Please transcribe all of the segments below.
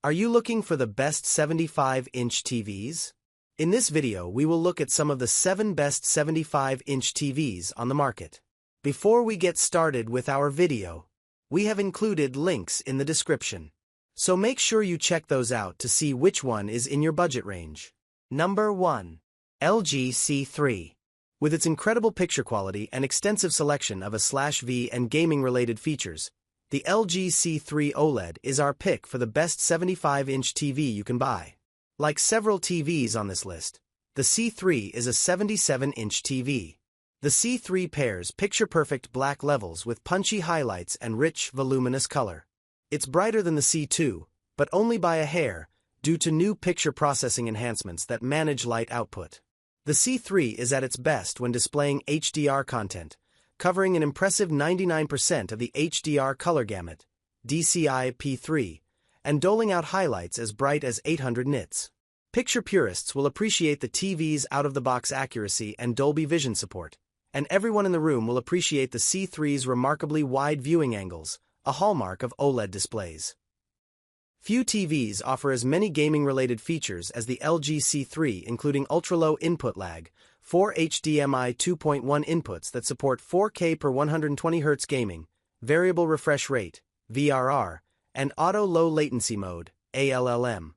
Are you looking for the best 75-inch TVs? In this video, we will look at some of the 7 best 75-inch TVs on the market. Before we get started with our video, we have included links in the description. So make sure you check those out to see which one is in your budget range. Number 1. LG C3. With its incredible picture quality and extensive selection of A/V and gaming-related features, the LG C3 OLED is our pick for the best 75-inch TV you can buy. Like several TVs on this list, the C3 is a 77-inch TV. The C3 pairs picture-perfect black levels with punchy highlights and rich, voluminous color. It's brighter than the C2, but only by a hair, due to new picture processing enhancements that manage light output. The C3 is at its best when displaying HDR content, covering an impressive 99% of the HDR color gamut, DCI P3, and doling out highlights as bright as 800 nits. Picture purists will appreciate the TV's out-of-the-box accuracy and Dolby Vision support, and everyone in the room will appreciate the C3's remarkably wide viewing angles, a hallmark of OLED displays. Few TVs offer as many gaming-related features as the LG C3, including ultra-low input lag, 4 HDMI 2.1 inputs that support 4K per 120Hz gaming, variable refresh rate, VRR, and auto low latency mode, ALLM.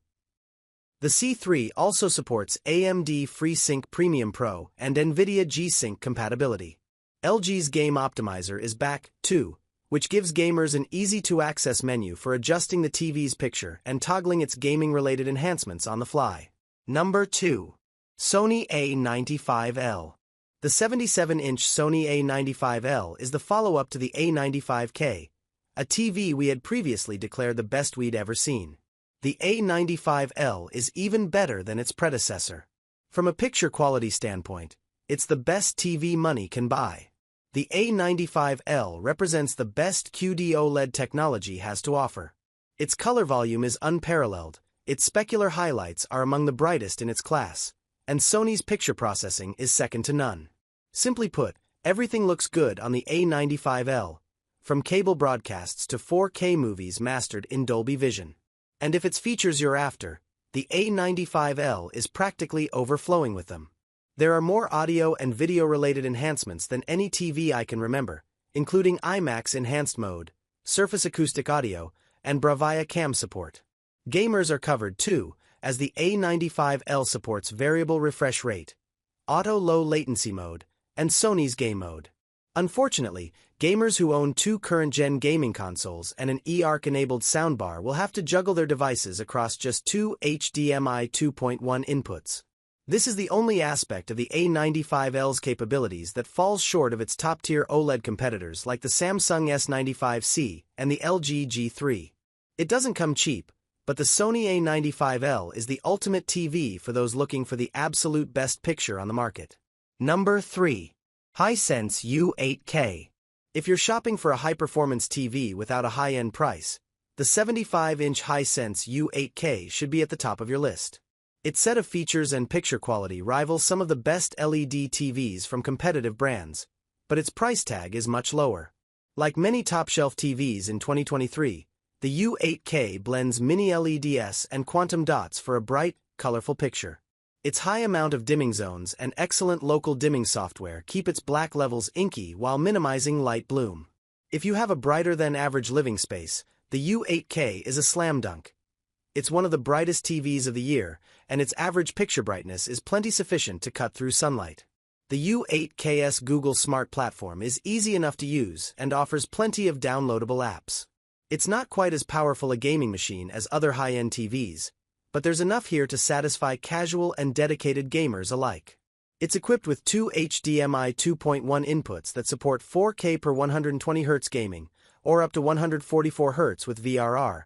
The C3 also supports AMD FreeSync Premium Pro and NVIDIA G-Sync compatibility. LG's Game Optimizer is back, too, which gives gamers an easy-to-access menu for adjusting the TV's picture and toggling its gaming-related enhancements on the fly. Number 2. Sony A95L. The 77-inch Sony A95L is the follow-up to the A95K, a TV we had previously declared the best we'd ever seen. The A95L is even better than its predecessor. From a picture quality standpoint, it's the best TV money can buy. The A95L represents the best QD OLED technology has to offer. Its color volume is unparalleled, its specular highlights are among the brightest in its class, and Sony's picture processing is second to none. Simply put, everything looks good on the A95L, from cable broadcasts to 4K movies mastered in Dolby Vision. And if it's features you're after, the A95L is practically overflowing with them. There are more audio and video-related enhancements than any TV I can remember, including IMAX Enhanced Mode, Surface Acoustic Audio, and Bravia Cam support. Gamers are covered too, as the A95L supports variable refresh rate, auto low latency mode, and Sony's game mode. Unfortunately, gamers who own 2 current-gen gaming consoles and an eARC-enabled soundbar will have to juggle their devices across just 2 HDMI 2.1 inputs. This is the only aspect of the A95L's capabilities that falls short of its top-tier OLED competitors like the Samsung S95C and the LG G3. It doesn't come cheap, but the Sony A95L is the ultimate TV for those looking for the absolute best picture on the market. Number 3. Hisense U8K. If you're shopping for a high-performance TV without a high-end price, the 75-inch Hisense U8K should be at the top of your list. Its set of features and picture quality rivals some of the best LED TVs from competitive brands, but its price tag is much lower. Like many top-shelf TVs in 2023, the U8K blends mini LEDs and quantum dots for a bright, colorful picture. Its high amount of dimming zones and excellent local dimming software keep its black levels inky while minimizing light bloom. If you have a brighter-than-average living space, the U8K is a slam dunk. It's one of the brightest TVs of the year, and its average picture brightness is plenty sufficient to cut through sunlight. The U8K's Google Smart Platform is easy enough to use and offers plenty of downloadable apps. It's not quite as powerful a gaming machine as other high-end TVs, but there's enough here to satisfy casual and dedicated gamers alike. It's equipped with 2 HDMI 2.1 inputs that support 4K per 120Hz gaming, or up to 144Hz with VRR,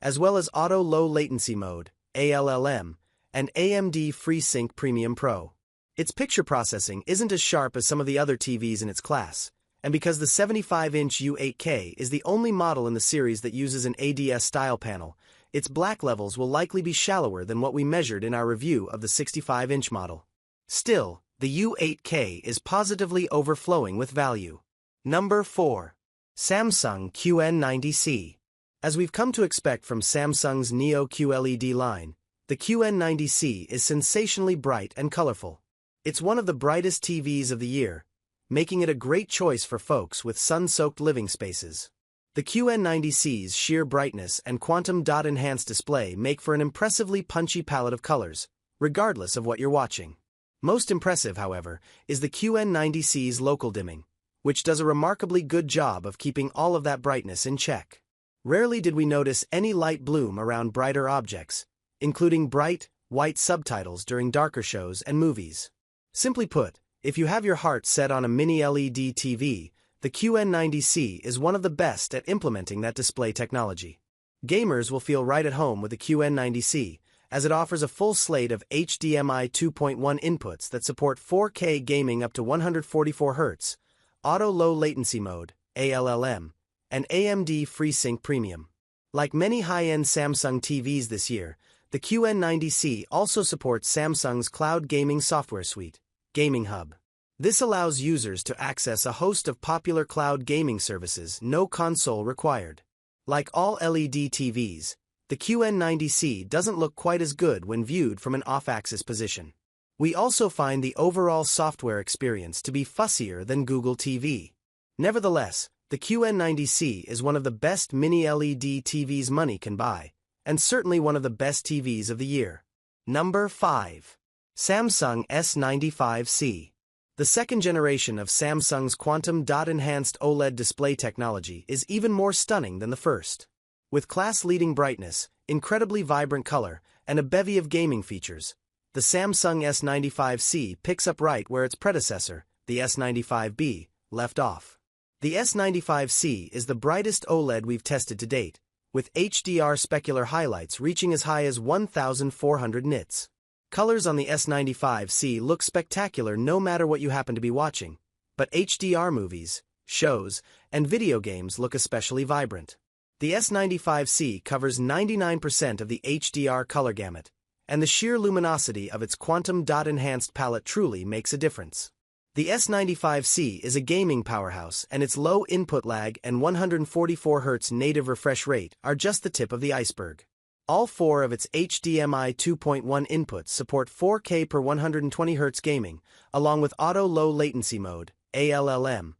as well as auto low latency mode, ALLM, and AMD FreeSync Premium Pro. Its picture processing isn't as sharp as some of the other TVs in its class, and because the 75-inch U8K is the only model in the series that uses an ADS-style panel, its black levels will likely be shallower than what we measured in our review of the 65-inch model. Still, the U8K is positively overflowing with value. Number 4. Samsung QN90C. As we've come to expect from Samsung's Neo QLED line, the QN90C is sensationally bright and colorful. It's one of the brightest TVs of the year, making it a great choice for folks with sun-soaked living spaces. The QN90C's sheer brightness and quantum dot enhanced display make for an impressively punchy palette of colors, regardless of what you're watching. Most impressive, however, is the QN90C's local dimming, which does a remarkably good job of keeping all of that brightness in check. Rarely did we notice any light bloom around brighter objects, including bright, white subtitles during darker shows and movies. Simply put, if you have your heart set on a mini LED TV, the QN90C is one of the best at implementing that display technology. Gamers will feel right at home with the QN90C, as it offers a full slate of HDMI 2.1 inputs that support 4K gaming up to 144 Hz, Auto Low Latency Mode, ALLM, and AMD FreeSync Premium. Like many high-end Samsung TVs this year, the QN90C also supports Samsung's cloud gaming software suite, Gaming Hub. This allows users to access a host of popular cloud gaming services, no console required. Like all LED TVs, the QN90C doesn't look quite as good when viewed from an off-axis position. We also find the overall software experience to be fussier than Google TV. Nevertheless, the QN90C is one of the best mini LED TVs money can buy, and certainly one of the best TVs of the year. Number 5. Samsung S95C. The second generation of Samsung's quantum dot enhanced OLED display technology is even more stunning than the first. With class-leading brightness, incredibly vibrant color, and a bevy of gaming features, the Samsung S95C picks up right where its predecessor, the S95B, left off. The S95C is the brightest OLED we've tested to date, with HDR specular highlights reaching as high as 1,400 nits. Colors on the S95C look spectacular no matter what you happen to be watching, but HDR movies, shows, and video games look especially vibrant. The S95C covers 99% of the HDR color gamut, and the sheer luminosity of its quantum dot enhanced palette truly makes a difference. The S95C is a gaming powerhouse, and its low input lag and 144 Hz native refresh rate are just the tip of the iceberg. All four of its HDMI 2.1 inputs support 4K per 120 Hz gaming, along with Auto Low Latency Mode, ALLM,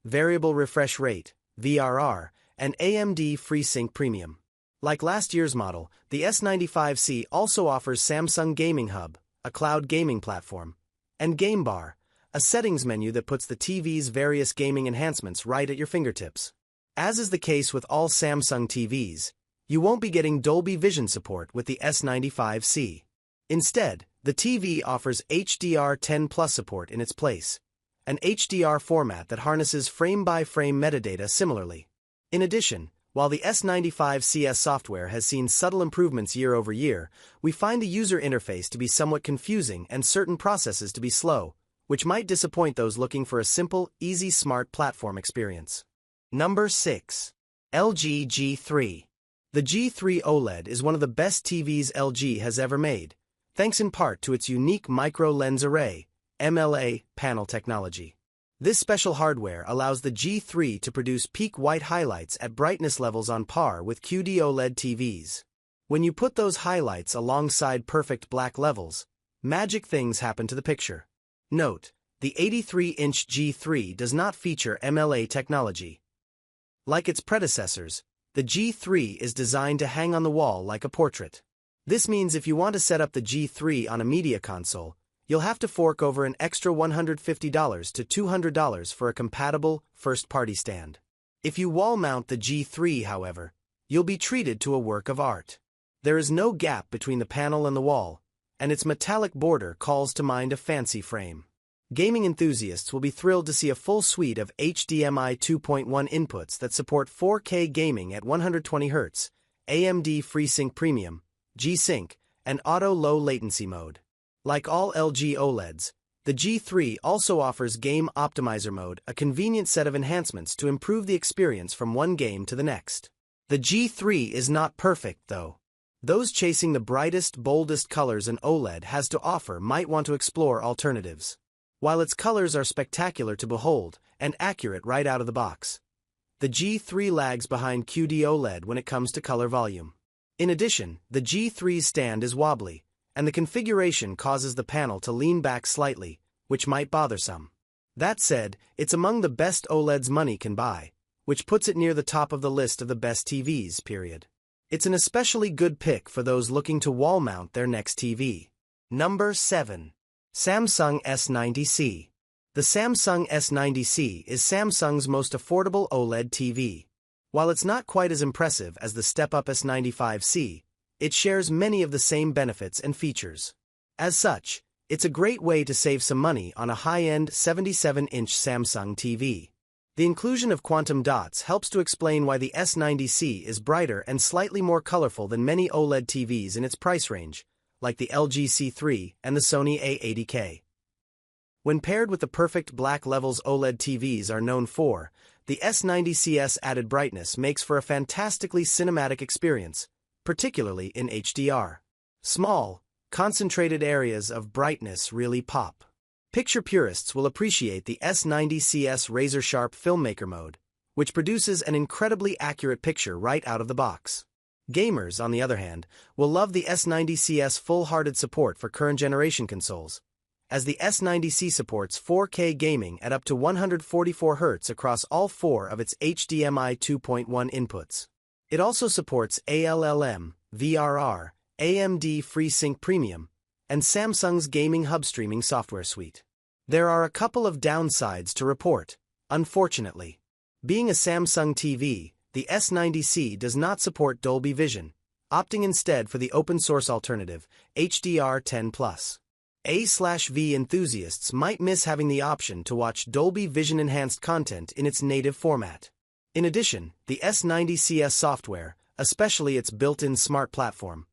Variable Refresh Rate, VRR, and AMD FreeSync Premium. Like last year's model, the S95C also offers Samsung Gaming Hub, a cloud gaming platform, and Game Bar, a settings menu that puts the TV's various gaming enhancements right at your fingertips. As is the case with all Samsung TVs, you won't be getting Dolby Vision support with the S95C. Instead, the TV offers HDR10 Plus support in its place, an HDR format that harnesses frame-by-frame metadata similarly. In addition, while the S95CS software has seen subtle improvements year over year, we find the user interface to be somewhat confusing and certain processes to be slow, which might disappoint those looking for a simple, easy smart platform experience. Number 6. LG G3. The G3 OLED is one of the best TVs LG has ever made, thanks in part to its unique micro lens array, MLA, panel technology. This special hardware allows the G3 to produce peak white highlights at brightness levels on par with QD-OLED TVs. When you put those highlights alongside perfect black levels, magic things happen to the picture. Note, the 83-inch G3 does not feature MLA technology. Like its predecessors, the G3 is designed to hang on the wall like a portrait. This means if you want to set up the G3 on a media console, you'll have to fork over an extra $150 to $200 for a compatible, first-party stand. If you wall-mount the G3, however, you'll be treated to a work of art. There is no gap between the panel and the wall, and its metallic border calls to mind a fancy frame. Gaming enthusiasts will be thrilled to see a full suite of HDMI 2.1 inputs that support 4K gaming at 120 Hz, AMD FreeSync Premium, G-Sync, and Auto Low Latency Mode. Like all LG OLEDs, the G3 also offers Game Optimizer Mode, a convenient set of enhancements to improve the experience from one game to the next. The G3 is not perfect, though. Those chasing the brightest, boldest colors an OLED has to offer might want to explore alternatives. While its colors are spectacular to behold and accurate right out of the box, The G3 lags behind QD-OLED when it comes to color volume. In addition, the G3's stand is wobbly, and the configuration causes the panel to lean back slightly, which might bother some. That said, it's among the best OLEDs money can buy, which puts it near the top of the list of the best TVs, period. It's an especially good pick for those looking to wall mount their next TV. Number 7. Samsung S90C. The Samsung S90C is Samsung's most affordable OLED TV. While it's not quite as impressive as the step-up S95C, it shares many of the same benefits and features. As such, it's a great way to save some money on a high-end 77-inch Samsung TV. The inclusion of quantum dots helps to explain why the S90C is brighter and slightly more colorful than many OLED TVs in its price range, like the LG C3 and the Sony A80K. When paired with the perfect black levels OLED TVs are known for, the S90C's added brightness makes for a fantastically cinematic experience, particularly in HDR. Small, concentrated areas of brightness really pop. Picture purists will appreciate the S90C's razor-sharp filmmaker mode, which produces an incredibly accurate picture right out of the box. Gamers, on the other hand, will love the S90C's full-hearted support for current generation consoles, as the S90C supports 4K gaming at up to 144 Hz across all 4 of its HDMI 2.1 inputs. It also supports ALLM, VRR, AMD FreeSync Premium, and Samsung's Gaming Hub streaming software suite. There are a couple of downsides to report, unfortunately. Being a Samsung TV, the S90C does not support Dolby Vision, opting instead for the open-source alternative, HDR10+. A/V enthusiasts might miss having the option to watch Dolby Vision-enhanced content in its native format. In addition, the S90C's software, especially its built-in smart platform,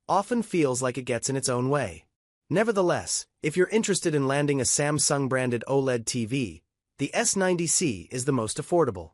often feels like it gets in its own way. Nevertheless, if you're interested in landing a Samsung-branded OLED TV, the S90C is the most affordable.